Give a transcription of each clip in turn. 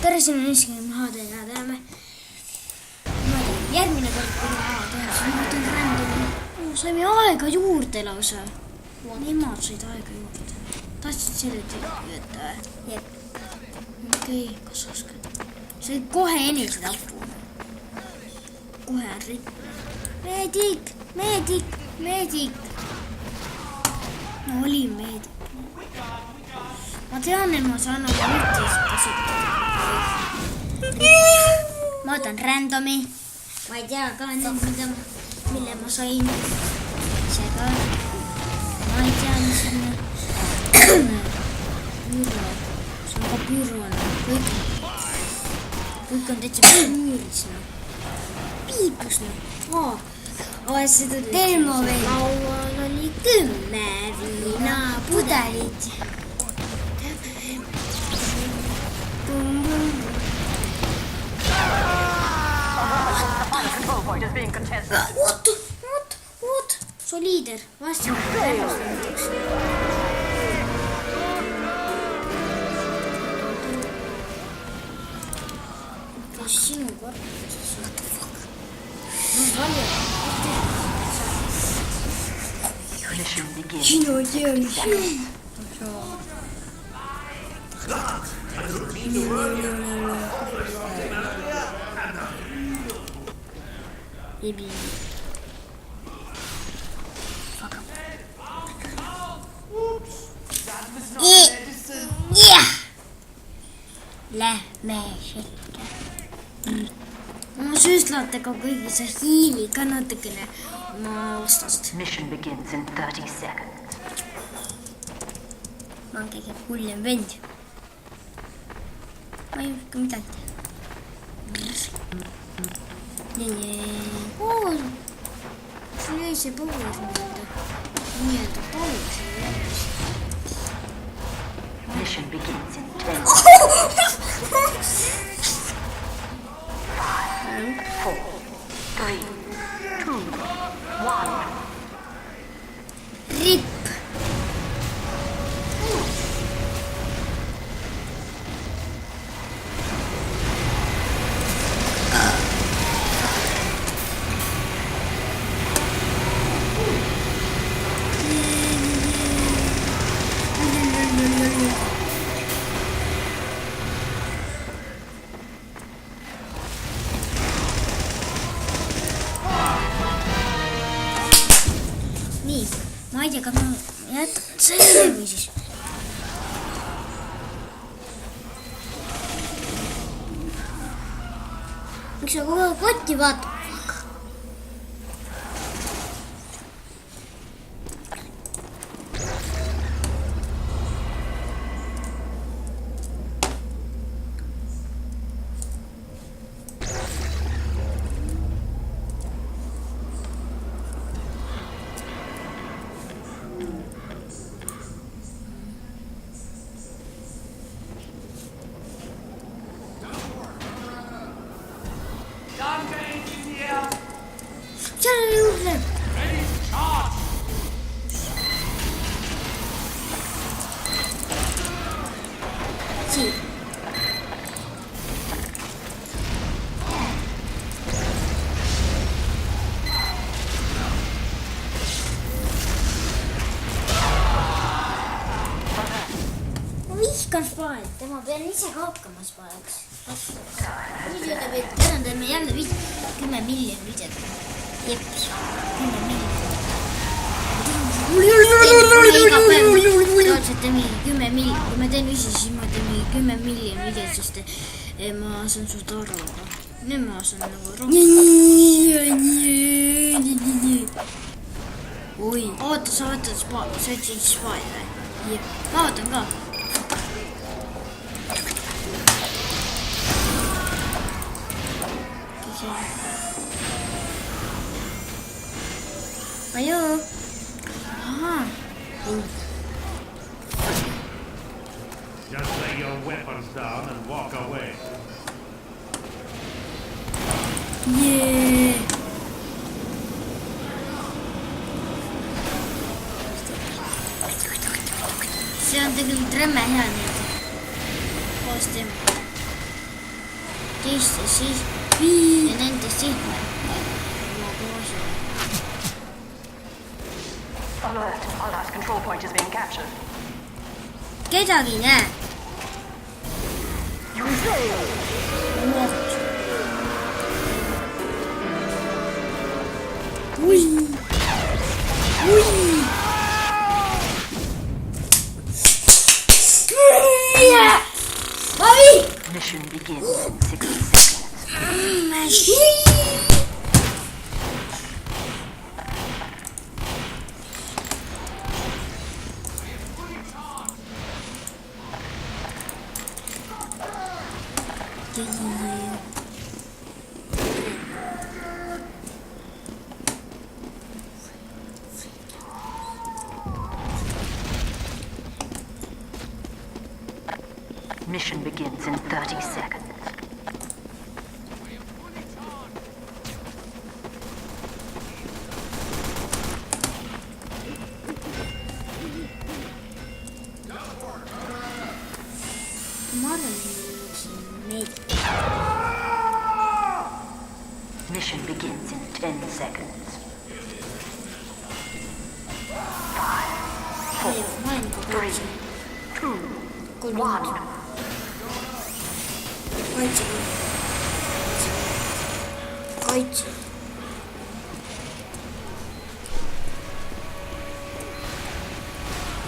tere, siin on esimene maade ja teeme järgmine kord, kui maade ja siis ma võtan rändu. Saime aega juurde lausa. Nemad said aega juurde. Tahtsid selle tööta või? Jep. Okei, kas oskad? See oli kohe enese tapu. Kohe on rikne. Meedik, meedik, meedik. No oli meedik. Ma tean, et ma saan oma ultis kasutada. Ma võtan randomi. Ma ei tea ka nüüd, mille ma sain. See ka. Ma ei tea, mis on püüro. See on ka püüro. Kõik on täitsa püüris. Piipus. Seda Telmo veel. Laual oli 10 viinapudelit. Oot, see liider, vastu. Kas sinu korras? What the fuck? No palju. Sinu teadmisi. Maybe. Fuck up. Yeah. Lähme sekka. Ma süstlate ka kõigi see hiili ka natukene oma vastast. Mission begins in 30 seconds. Ma olen kõige hullem vend. Ma ei oska midagi teha. See oli see power nii-öelda paus. Mission begins in 10 5, 4, 3, 2, 1. Rip. Nii, ma ei tea, kas ma jätan selle või siis. Miks sa kogu aeg kotti vaatab? Selle juurde. Siin. Ma vihkan spaad, ma pean ise ka hakkama spaadaks. Video teeb, et täna teeme jälle 10 miljonit videot. Jeps, 10 miljonit. Iga päev tootselt teeme 10 miljonit. Kui ma teen üsi, siis ma teeme 10 miljonit videot, sest ma saan sult aru. Nüüd ma saan nagu rohkem. Oi, oota, sa võtad spaad, sa võtsid spaad või? Ma võtan ka. Ayo. Aha. Just lay your weapons down and walk away. Yeah. See on tegelikult rämme hea nüüd. Koos teeme. teiste ja nende sihtmärke oma koosele. Alert. Our last control point is being captured. Kedagi ei näe. Ui. Mission begins in 60 seconds. Mission begins in 30 seconds. Mission begins in 10 seconds. 5, 4, 3, 2, 1. Kaitse.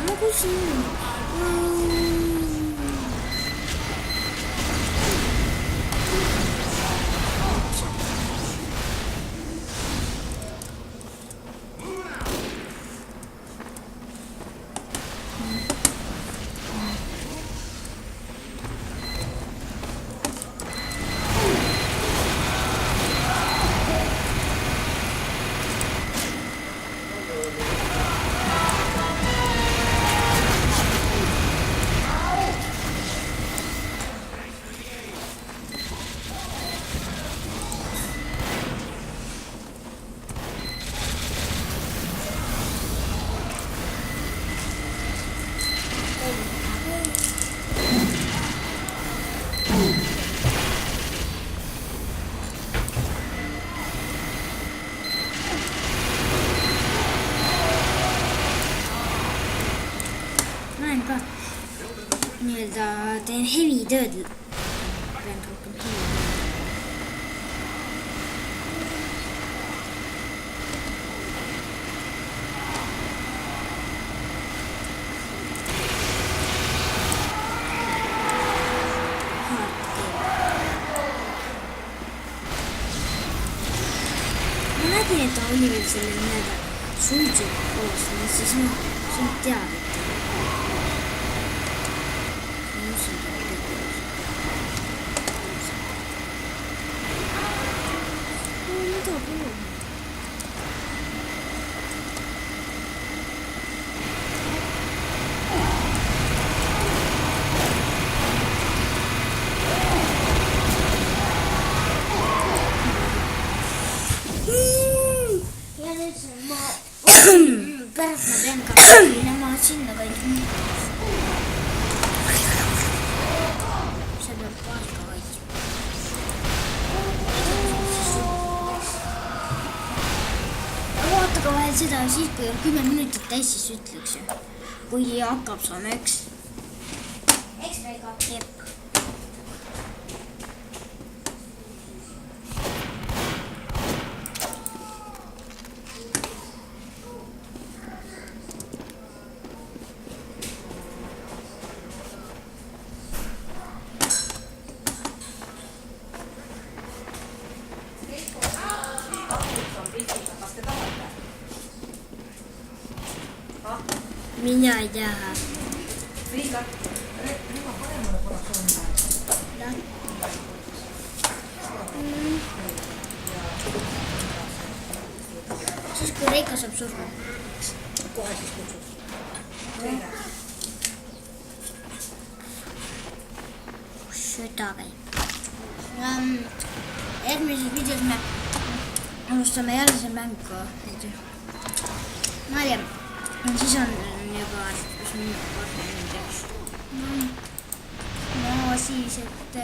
Nagu siin. Näen ka nii-öelda teen hevitööd. Pean rohkem hevitööd. Ma nägin, et ta oli veel selle nii-öelda suitsuga koos, siis ma sind teada. Pärast ma pean ka minema sinna kaitsma. See peab paika kaitsma. Vaata ka vahel seda siis, kui on 10 minutit täis, siis ütleks ju. Kui hakkab saama üks. Eks ta ei kapi. Jep. Mina ei taha. Siis kui Reika saab surma. Kohe siis kutsud. Seda käib. Järgmises videos me alustame jälle see mängu. Ma ei tea. Siis on juba no siis, et